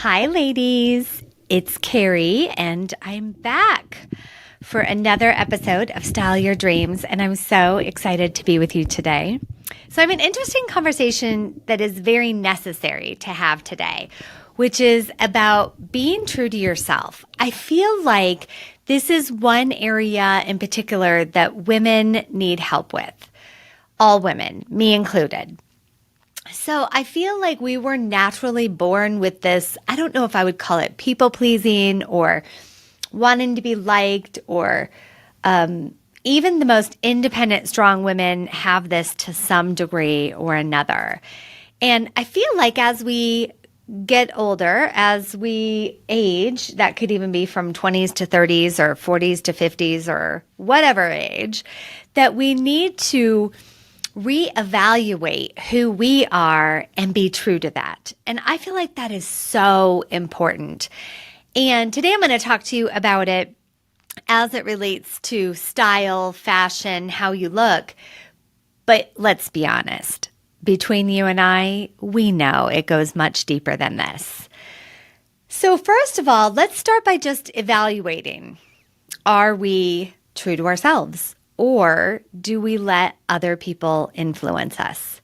Hi, ladies. It's Keri, and I'm back for another episode of Style Your Dreams, and I'm so excited to be with you today. So, I have an interesting conversation that is very necessary to have today, which is about being true to yourself. I feel like this is one area in particular that women need help with. All women, me included. So I feel like we were naturally born with this, I don't know if I would call it people pleasing or wanting to be liked, or even the most independent, strong women have this to some degree or another. And I feel like as we get older, as we age, that could even be from 20s to 30s or 40s to 50s or whatever age, that we need to reevaluate who we are and be true to that. And I feel like that is so important. And today I'm going to talk to you about it as it relates to style, fashion, how you look. But let's be honest, between you and I, we know it goes much deeper than this. So first of all, let's start by just evaluating. Are we true to ourselves? Or do we let other people influence us?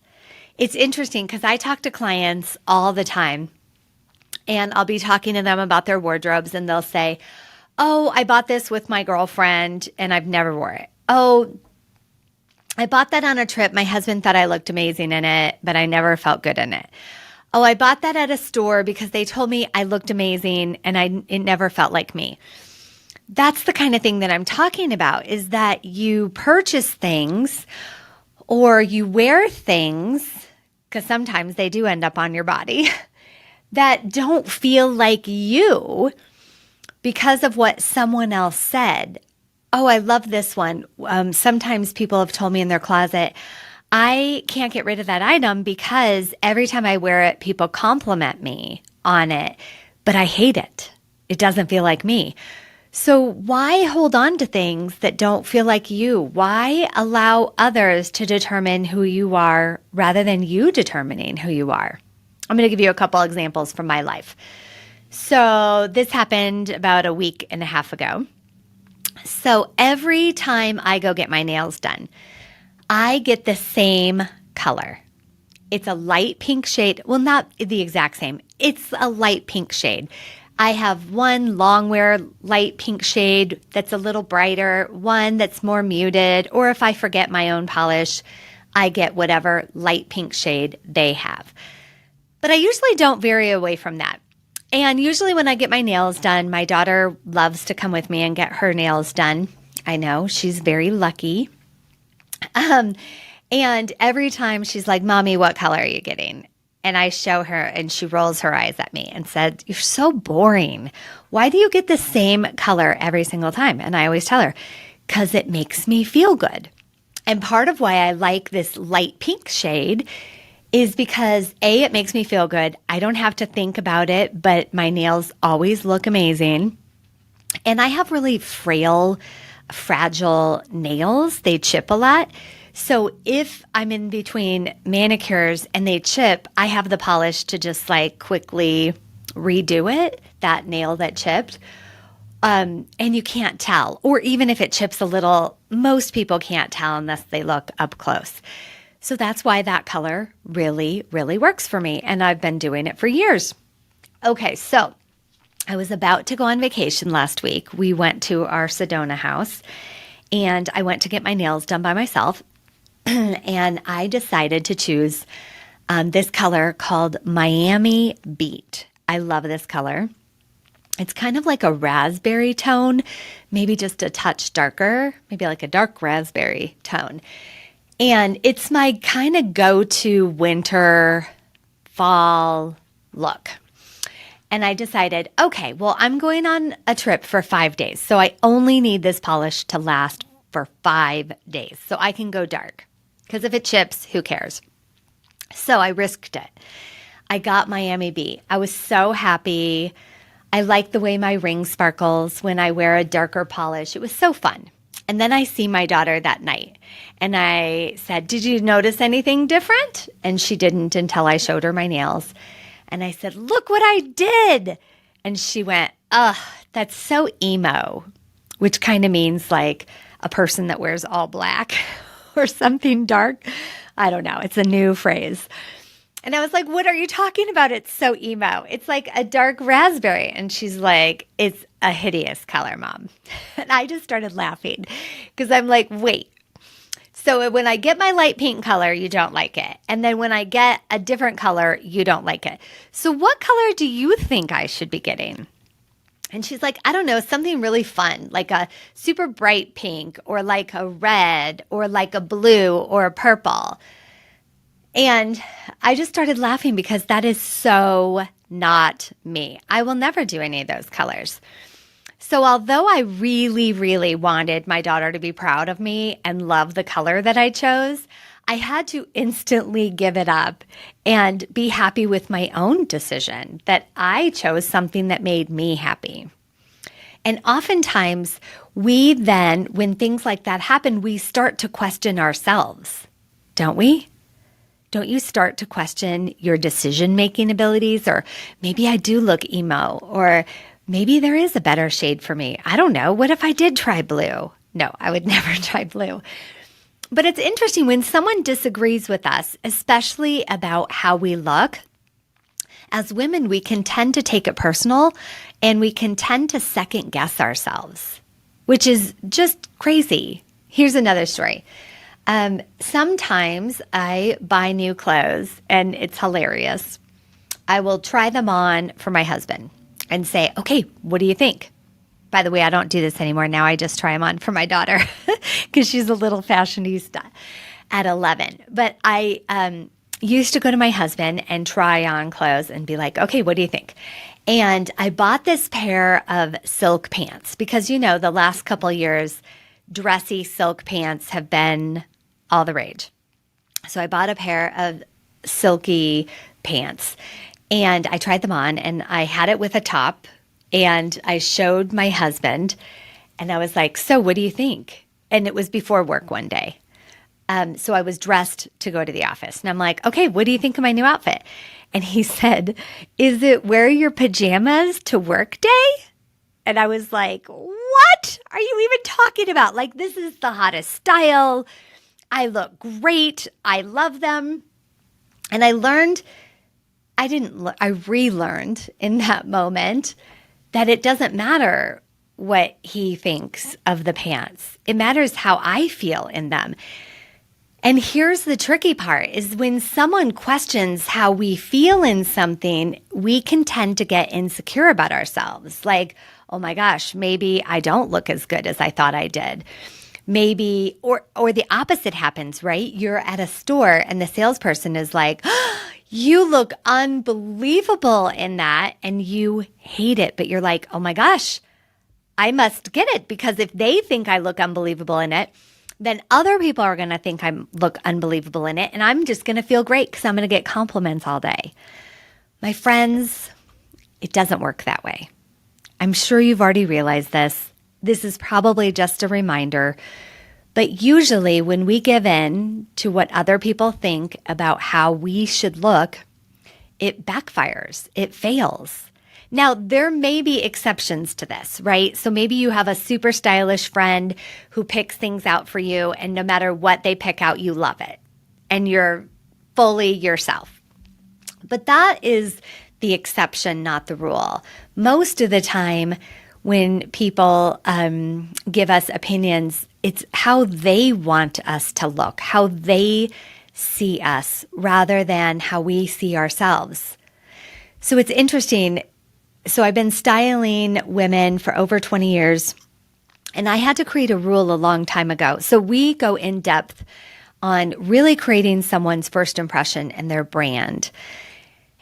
It's interesting because I talk to clients all the time, and I'll be talking to them about their wardrobes, and they'll say, oh, I bought this with my girlfriend and I've never wore it. Oh, I bought that on a trip. My husband thought I looked amazing in it, but I never felt good in it. Oh, I bought that at a store because they told me I looked amazing and it never felt like me. That's the kind of thing that I'm talking about, is that you purchase things or you wear things, because sometimes they do end up on your body, that don't feel like you because of what someone else said. Oh, I love this one. Sometimes people have told me in their closet, I can't get rid of that item because every time I wear it, people compliment me on it, but I hate it. It doesn't feel like me. So why hold on to things that don't feel like you? Why allow others to determine who you are rather than you determining who you are? I'm going to give you a couple examples from my life. So this happened about a week and a half ago. So every time I go get my nails done, I get the same color. It's a light pink shade. Well, not the exact same. It's a light pink shade. I have one long wear light pink shade that's a little brighter, one that's more muted, or if I forget my own polish, I get whatever light pink shade they have. But I usually don't vary away from that. And usually when I get my nails done, my daughter loves to come with me and get her nails done. I know, she's very lucky. And every time she's like, Mommy, what color are you getting? And I show her and she rolls her eyes at me and said, you're so boring. Why do you get the same color every single time? And I always tell her, because it makes me feel good. And part of why I like this light pink shade is because A, it makes me feel good. I don't have to think about it, but my nails always look amazing. And I have really frail, fragile nails. They chip a lot. So if I'm in between manicures and they chip, I have the polish to just like quickly redo it, that nail that chipped. And you can't tell. Or even if it chips a little, most people can't tell unless they look up close. So that's why that color really, really works for me. And I've been doing it for years. Okay, so I was about to go on vacation last week. We went to our Sedona house and I went to get my nails done by myself. And I decided to choose this color called Miami Beat. I love this color. It's kind of like a raspberry tone, maybe just a touch darker, maybe like a dark raspberry tone. And it's my kind of go-to winter, fall look. And I decided, okay, well, I'm going on a trip for 5 days. So I only need this polish to last for 5 days. So I can go dark. Because if it chips, who cares? So I risked it. I got Miami Beat. I was so happy. I like the way my ring sparkles when I wear a darker polish. It was so fun. And then I see my daughter that night. And I said, did you notice anything different? And she didn't until I showed her my nails. And I said, look what I did. And she went, ugh, that's so emo, which kind of means like a person that wears all black or something dark. I don't know. It's a new phrase. And I was like, what are you talking about? It's so emo. It's like a dark raspberry. And she's like, it's a hideous color, Mom. And I just started laughing because I'm like, wait. So when I get my light pink color, you don't like it. And then when I get a different color, you don't like it. So what color do you think I should be getting? And she's like, I don't know, something really fun, like a super bright pink or like a red or like a blue or a purple. And I just started laughing because that is so not me. I will never do any of those colors. So although I really, really wanted my daughter to be proud of me and love the color that I chose, I had to instantly give it up and be happy with my own decision that I chose something that made me happy. And oftentimes we then, when things like that happen, we start to question ourselves, don't we? Don't you start to question your decision-making abilities? Or maybe I do look emo, or maybe there is a better shade for me. I don't know. What if I did try blue? No, I would never try blue. But it's interesting when someone disagrees with us, especially about how we look. As women, we can tend to take it personal and we can tend to second guess ourselves, which is just crazy. Here's another story. Sometimes I buy new clothes and it's hilarious. I will try them on for my husband and say, okay, what do you think? By the way, I don't do this anymore. Now I just try them on for my daughter because she's a little fashionista at 11. But I used to go to my husband and try on clothes and be like, okay, what do you think? And I bought this pair of silk pants because, the last couple of years, dressy silk pants have been all the rage. So I bought a pair of silky pants and I tried them on and I had it with a top and I showed my husband and I was like, so what do you think? And it was before work one day. So I was dressed to go to the office and I'm like, okay, what do you think of my new outfit? And he said, is it wear your pajamas to work day? And I was like, what are you even talking about? Like, this is the hottest style. I look great. I love them. And I relearned in that moment that it doesn't matter what he thinks of the pants. It matters how I feel in them. And here's the tricky part is when someone questions how we feel in something, we can tend to get insecure about ourselves. Like, oh my gosh, maybe I don't look as good as I thought I did. Maybe, or the opposite happens, right? You're at a store and the salesperson is like, oh, you look unbelievable in that and you hate it. But you're like, oh my gosh, I must get it because if they think I look unbelievable in it, then other people are going to think I look unbelievable in it. And I'm just going to feel great because I'm going to get compliments all day. My friends, it doesn't work that way. I'm sure you've already realized this. This is probably just a reminder. But usually when we give in to what other people think about how we should look, it backfires. It fails. Now, there may be exceptions to this, right? So maybe you have a super stylish friend who picks things out for you, and no matter what they pick out, you love it, and you're fully yourself. But that is the exception, not the rule. Most of the time, when people give us opinions, it's how they want us to look, how they see us, rather than how we see ourselves. So it's interesting. So I've been styling women for over 20 years, and I had to create a rule a long time ago. So we go in depth on really creating someone's first impression and their brand,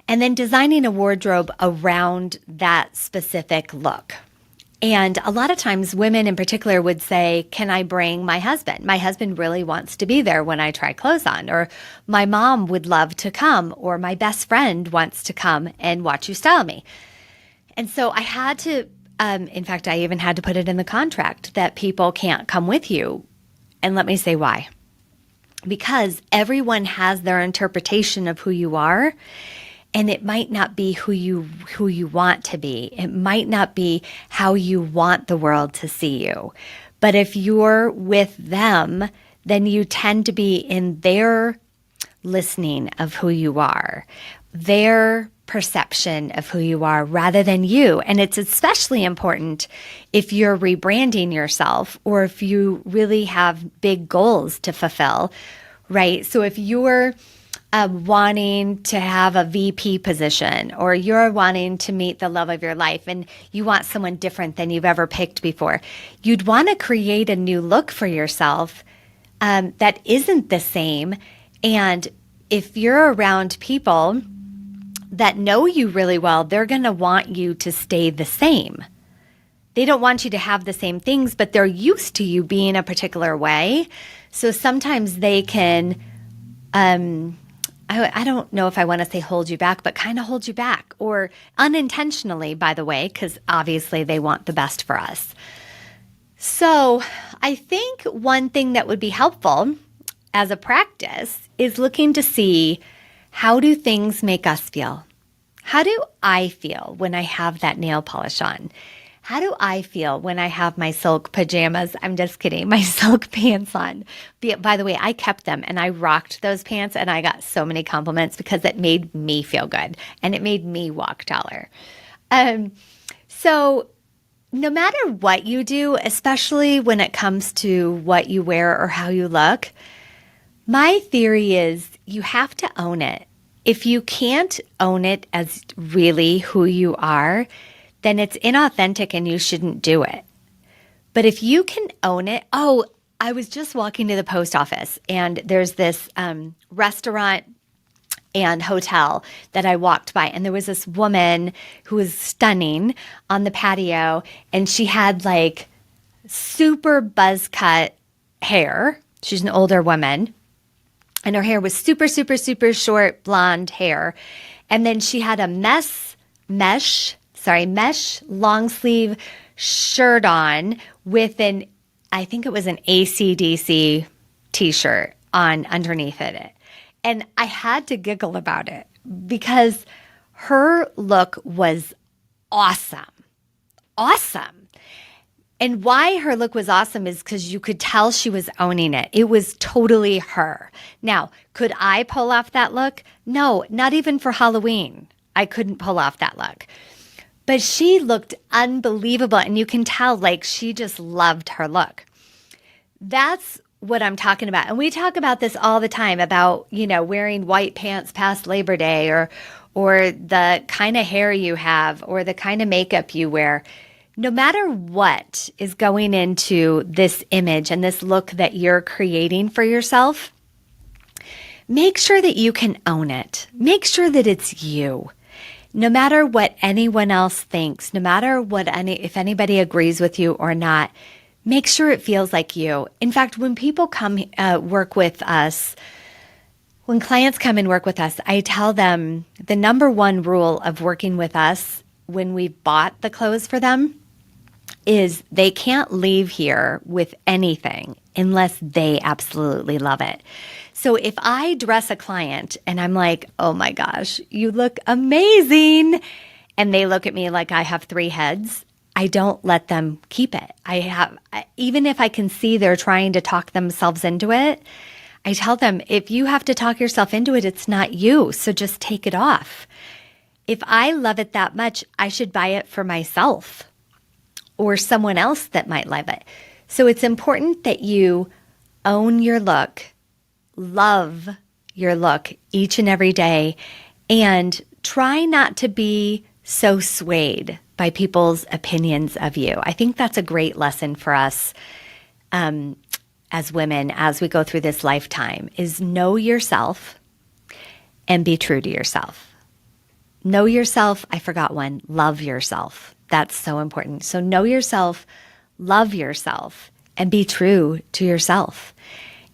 and then designing a wardrobe around that specific look. And a lot of times women in particular would say, can I bring my husband? My husband really wants to be there when I try clothes on, or my mom would love to come, or my best friend wants to come and watch you style me. And so I had to, in fact, I even had to put it in the contract that people can't come with you. And let me say why. Because everyone has their interpretation of who you are. and it might not be who you want to be. It might not be how you want the world to see you. But if you're with them, then you tend to be in their listening of who you are, their perception of who you are rather than you. And it's especially important if you're rebranding yourself or if you really have big goals to fulfill, right? So if you're wanting to have a VP position, or you're wanting to meet the love of your life and you want someone different than you've ever picked before, you'd want to create a new look for yourself that isn't the same. And if you're around people that know you really well, they're going to want you to stay the same. They don't want you to have the same things, but they're used to you being a particular way. So sometimes they can, I don't know if I want to say hold you back, but kind of hold you back, or unintentionally, by the way, because obviously they want the best for us. So I think one thing that would be helpful as a practice is looking to see, how do things make us feel? How do I feel when I have that nail polish on? How do I feel when I have my silk pajamas? I'm just kidding, my silk pants on. By the way, I kept them and I rocked those pants and I got so many compliments because it made me feel good and it made me walk taller. So no matter what you do, especially when it comes to what you wear or how you look, my theory is you have to own it. If you can't own it as really who you are, then it's inauthentic and you shouldn't do it. But if you can own it, I was just walking to the post office and there's this restaurant and hotel that I walked by, and there was this woman who was stunning on the patio, and she had like super buzz cut hair. She's an older woman, and her hair was super, super, super short blonde hair. And then she had a mesh long sleeve shirt on with I think it was an AC/DC t-shirt on underneath it. And I had to giggle about it because her look was awesome. Awesome. And why her look was awesome is because you could tell she was owning it. It was totally her. Now, could I pull off that look? No, not even for Halloween. I couldn't pull off that look. But she looked unbelievable, and you can tell like she just loved her look. That's what I'm talking about. And we talk about this all the time about, wearing white pants past Labor Day or the kind of hair you have or the kind of makeup you wear. No matter what is going into this image and this look that you're creating for yourself, make sure that you can own it. Make sure that it's you. No matter what anyone else thinks, no matter if anybody agrees with you or not, make sure it feels like you. In fact, when people come work with us, when clients come and work with us, I tell them the number one rule of working with us when we've bought the clothes for them is they can't leave here with anything unless they absolutely love it. So if I dress a client and I'm like, oh my gosh, you look amazing, and they look at me like I have 3 heads, I don't let them keep it. Even if I can see they're trying to talk themselves into it, I tell them, if you have to talk yourself into it, it's not you. So just take it off. If I love it that much, I should buy it for myself or someone else that might love it. So it's important that you own your look, love your look each and every day, and try not to be so swayed by people's opinions of you. I think that's a great lesson for us as women as we go through this lifetime, is know yourself and be true to yourself. Know yourself. I forgot one. Love yourself. That's so important. So know yourself, love yourself, and be true to yourself.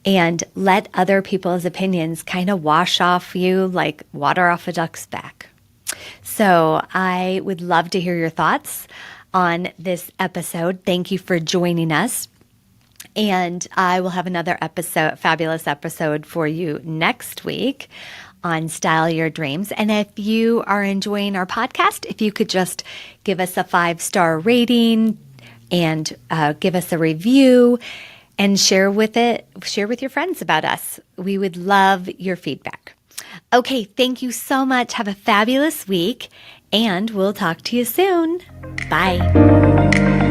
And let other people's opinions kind of wash off you like water off a duck's back. So I would love to hear your thoughts on this episode. Thank you for joining us. And I will have another fabulous episode for you next week on Style Your Dreams. And if you are enjoying our podcast, if you could just give us a 5-star rating and give us a review and share with your friends about us. We would love your feedback. Okay, thank you so much. Have a fabulous week, and we'll talk to you soon. Bye.